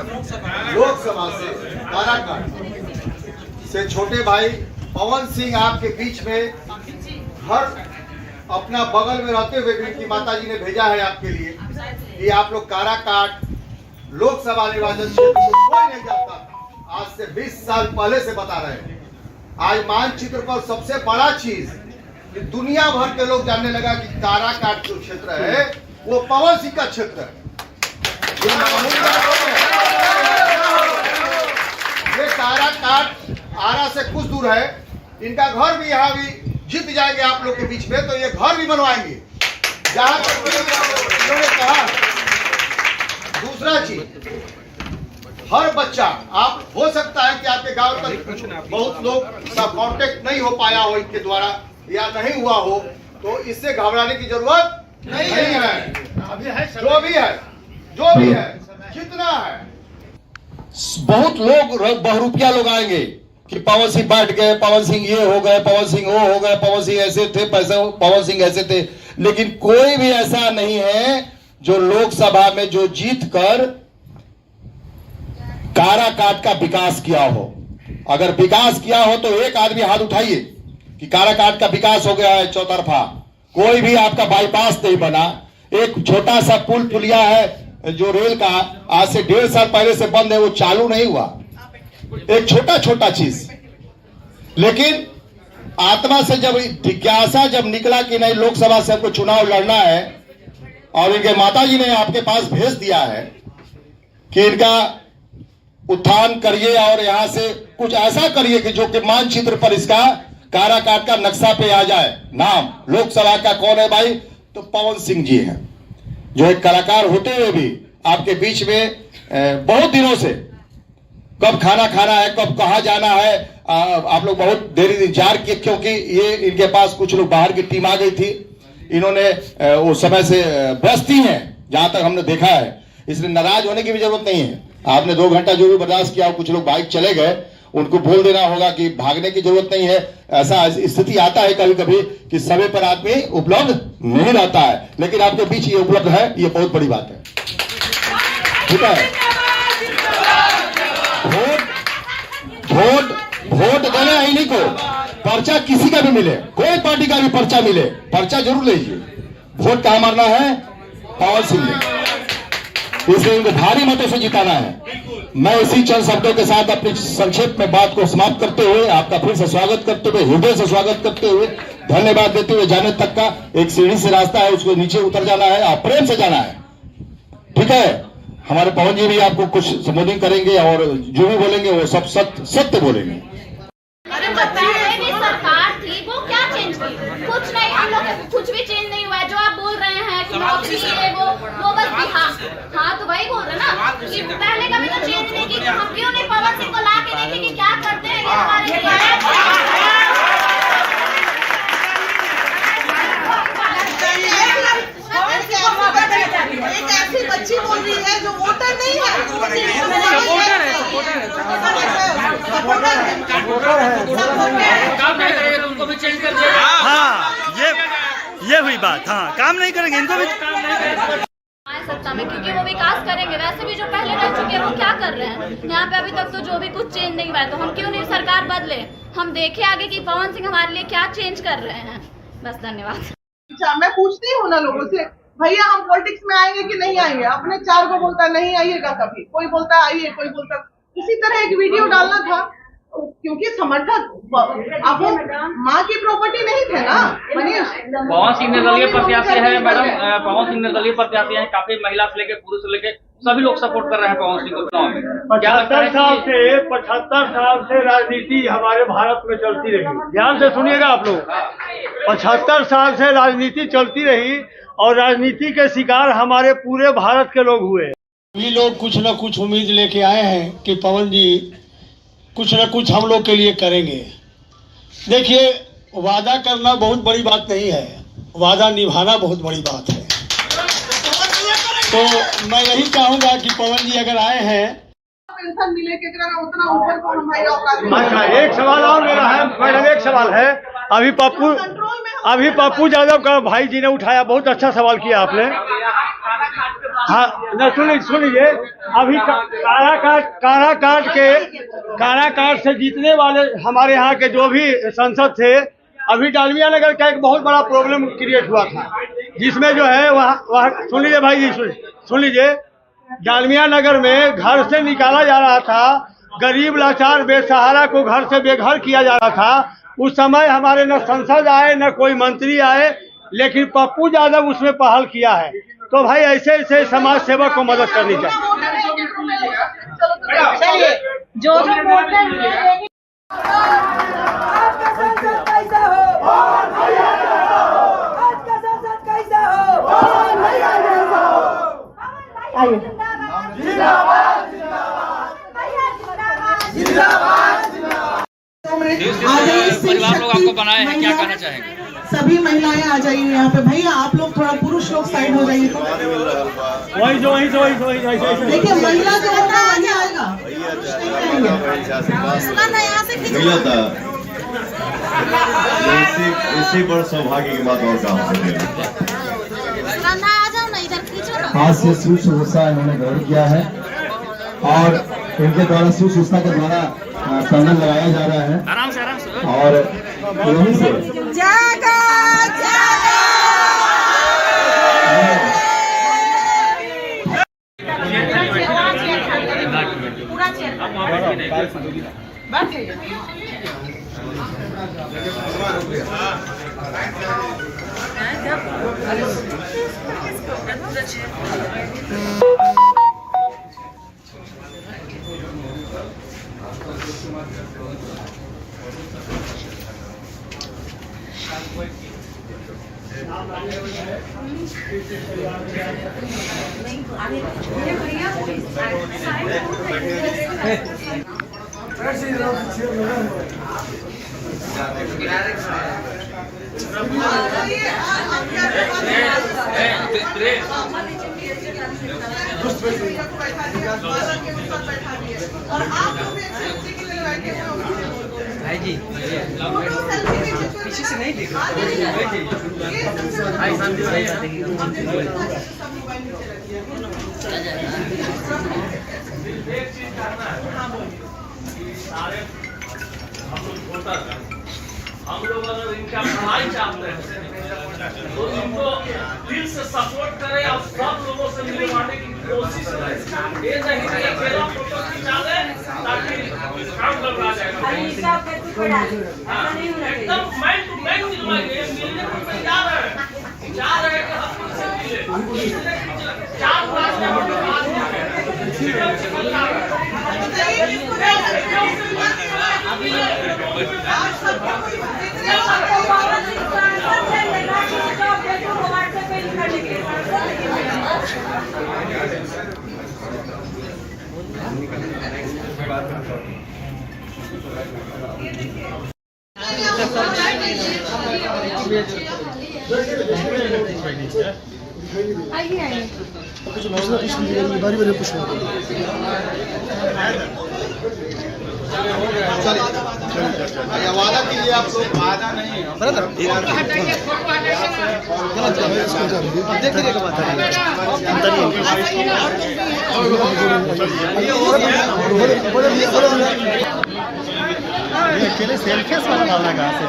लोकसभा से काराकाट से छोटे भाई पवन सिंह आपके बीच में हर अपना बगल में रहते हुए भी इनकी माता जी ने भेजा है आपके लिए कि आप लोग काराकाट लोकसभा निर्वाचन क्षेत्र को कोई नहीं जानता। आज से 20 साल पहले से बता रहे हैं। आज मानचित्र पर सबसे बड़ा चीज कि दुनिया भर के लोग जानने लगा कि काराकाट जो क्षेत्र है वो पवन सिंह का क्षेत्र है। ये काराकाट आरा से कुछ दूर है। इनका घर भी यहाँ भी जीत जाएंगे आप लोग के बीच में तो ये घर भी बनवाएंगे। जहां तक इन्होंने कहा दूसरा चीज, हर बच्चा आप हो सकता है कि आपके गांव तक बहुत लोग का कांटेक्ट नहीं हो पाया हो इनके द्वारा या नहीं हुआ हो, तो इससे घबराने की जरूरत नहीं है। जो भी है जितना है, बहुत लोग बहुरूपिया लोग आएंगे कि पवन सिंह बैठ गए, पवन सिंह ये हो गए, पवन सिंह वो हो गए, पवन सिंह ऐसे थे, पवन सिंह ऐसे थे। लेकिन कोई भी ऐसा नहीं है जो लोकसभा में जो जीत कर काराकाट का विकास किया हो। अगर विकास किया हो तो एक आदमी हाथ उठाइए कि काराकाट का विकास हो गया है चौतरफा। कोई भी आपका बाईपास नहीं बना। एक छोटा सा पुल पुलिया है जो रेल का आज से 1.5 साल पहले से बंद है, वो चालू नहीं हुआ। एक छोटा छोटा चीज, लेकिन आत्मा से जब जिज्ञासा जब निकला कि नहीं लोकसभा से हमको चुनाव लड़ना है और इनके माताजी ने आपके पास भेज दिया है कि इनका उत्थान करिए और यहां से कुछ ऐसा करिए कि जो कि मानचित्र पर इसका काराकाट का नक्शा पे आ जाए। नाम लोकसभा का कौन है भाई? तो पवन सिंह जी हैं, जो एक कलाकार होते हुए भी आपके बीच में बहुत दिनों से कब खाना खाना है, कब कहाँ जाना है, आप लोग बहुत देरी इंतजार किए, क्योंकि ये इनके पास कुछ लोग बाहर की टीम आ गई थी। इन्होंने उस समय से व्यस्ती हैं जहां तक हमने देखा है, इसलिए नाराज होने की भी जरूरत नहीं है। आपने 2 घंटा जो भी बर्दाश्त किया, कुछ लोग बाइक चले गए, उनको बोल देना होगा कि भागने की जरूरत नहीं है। ऐसा स्थिति आता है कभी कभी कि समय पर आदमी उपलब्ध नहीं रहता है, लेकिन आपके बीच ये उपलब्ध है, ये बहुत बड़ी बात है। ठीक है, वोट देना है इन्हीं को। पर्चा किसी का भी मिले, कोई पार्टी का भी पर्चा मिले, पर्चा जरूर लीजिए। वोट कहां मारना है? पवन सिंह ने। इसलिए इनको भारी मतों से जिताना है। मैं इसी चंद शब्दों के साथ अपनी संक्षेप में बात को समाप्त करते हुए आपका फिर से स्वागत करते हुए, हृदय से स्वागत करते हुए, धन्यवाद देते हुए, जाने तक का एक सीढ़ी से रास्ता है, उसको नीचे उतर जाना है और प्रेम से जाना है। ठीक है, हमारे पवन जी भी आपको कुछ संबोधन करेंगे और जो भी बोलेंगे वो सब सत्य बोलेंगे। सरकार थी वो क्या चेंज की? कुछ नहीं, हम लोग कुछ भी चेंज नहीं हुआ है। जो आप बोल रहे हैं कि नौकरी है वो बस हाँ तो वही बोल रहे ना कि पहले कभी तो चेंज नहीं की। हम क्यों नहीं पवन सिंह को ला के देखें कि क्या करते हैं हमारे एक ऐसी बच्ची बोल रही है जो वोटर नहीं है, हाँ ये हुई बात। हाँ, काम नहीं करेंगे, इनको भी सत्ता में, क्योंकि वो विकास करेंगे। वैसे भी जो पहले रह चुके हैं वो क्या कर रहे हैं यहाँ पे? अभी तक तो जो भी कुछ चेंज नहीं हुआ है, तो हम क्यों नहीं सरकार बदले? हम देखें आगे कि पवन सिंह हमारे लिए क्या चेंज कर रहे हैं। बस धन्यवाद। अच्छा, मैं पूछती हूँ ना लोगों से, भैया हम पॉलिटिक्स में आएंगे कि नहीं आएंगे? अपने 4 को बोलता है नहीं आइएगा कभी, कोई बोलता है आइए, कोई बोलता है। इसी तरह एक वीडियो डालना था, क्योंकि समर्थक अब माँ की प्रॉपर्टी नहीं थे ना। मनीष, पवन सिंह निर्दलीय प्रत्याशी है मैडम, पवन सिंह निर्दलीय प्रत्याशी है। काफी महिला से लेके पुरुष से लेके सभी लोग सपोर्ट कर रहे हैं पवन सिंह को चुनाव में। 75 साल से राजनीति हमारे भारत में चलती रही। ध्यान से सुनिएगा आप लोग, 75 साल से राजनीति चलती रही और राजनीति के शिकार हमारे पूरे भारत के लोग हुए। सभी लोग कुछ न कुछ उम्मीद लेके आए हैं कि पवन जी कुछ न कुछ हम लोग के लिए करेंगे। देखिए, वादा करना बहुत बड़ी बात नहीं है, वादा निभाना बहुत बड़ी बात है। तो मैं यही चाहूंगा कि पवन जी अगर आए हैं, पेंशन मिले उतना ऊपर को हमारी औकात। एक सवाल और मेरा है मैडम, एक सवाल है। अभी पप्पू कंट्रोल में अभी पप्पू यादव का भाई जी ने उठाया, बहुत अच्छा सवाल किया आपने। हाँ न सुनिए अभी काराकाट से जीतने वाले हमारे यहाँ के जो भी सांसद थे, अभी डालमिया नगर का एक बहुत बड़ा प्रॉब्लम क्रिएट हुआ था, जिसमें जो है वहाँ सुन लीजिए भाई जी, सुन लीजिए, डालमिया नगर में घर से निकाला जा रहा था, गरीब लाचार बेसहारा को घर से बेघर किया जा रहा था। उस समय हमारे न संसद आए न कोई मंत्री आए, लेकिन पप्पू यादव उसमें पहल किया है। तो भाई ऐसे ऐसे समाज सेवक को मदद करनी चाहिए। जो वोटर परिवार लोग आपको बनाए हैं, क्या कहना चाहेंगे? सभी महिलाएं आ जाइए यहाँ पे। भैया आप लोग थोड़ा पुरुष लोग साइड हो जाइए। वही देखिए महिला जो होगा वही आएगा। इसी पर सौभाग्य की बात और काम आज से सुसूचना इन्होंने ग्रहण किया है और इनके द्वारा सुसूचना के द्वारा कैंडल लगाया जा रहा है। आराम से और यहीं से जागा जागा। भाई जी पीछे से नहीं दिख रहा। हम लोग अगर इनका भलाई चाहते हैं तो इनको दिल से सपोर्ट करें और सब लोगों से मिलवाने की कोशिश करें। ये नहीं कि अकेला फोटो खिंचा ले ताकि काम करवा जाएगा। एकदम मैन टू मैन मिलवाएंगे, मिलने को तैयार है कि हम से मिले 4 लाख का फोटो आज बारी पूछना वादा कीजिए आप लोग। वादा नहीं अकेले सेल्फी वाला डालना कहाँ से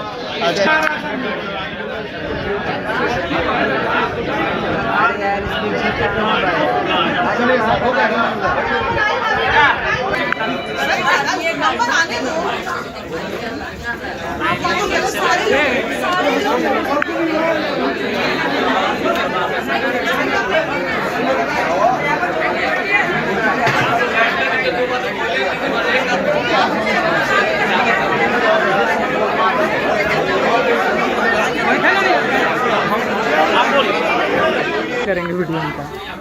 करेंगे वीडियो का।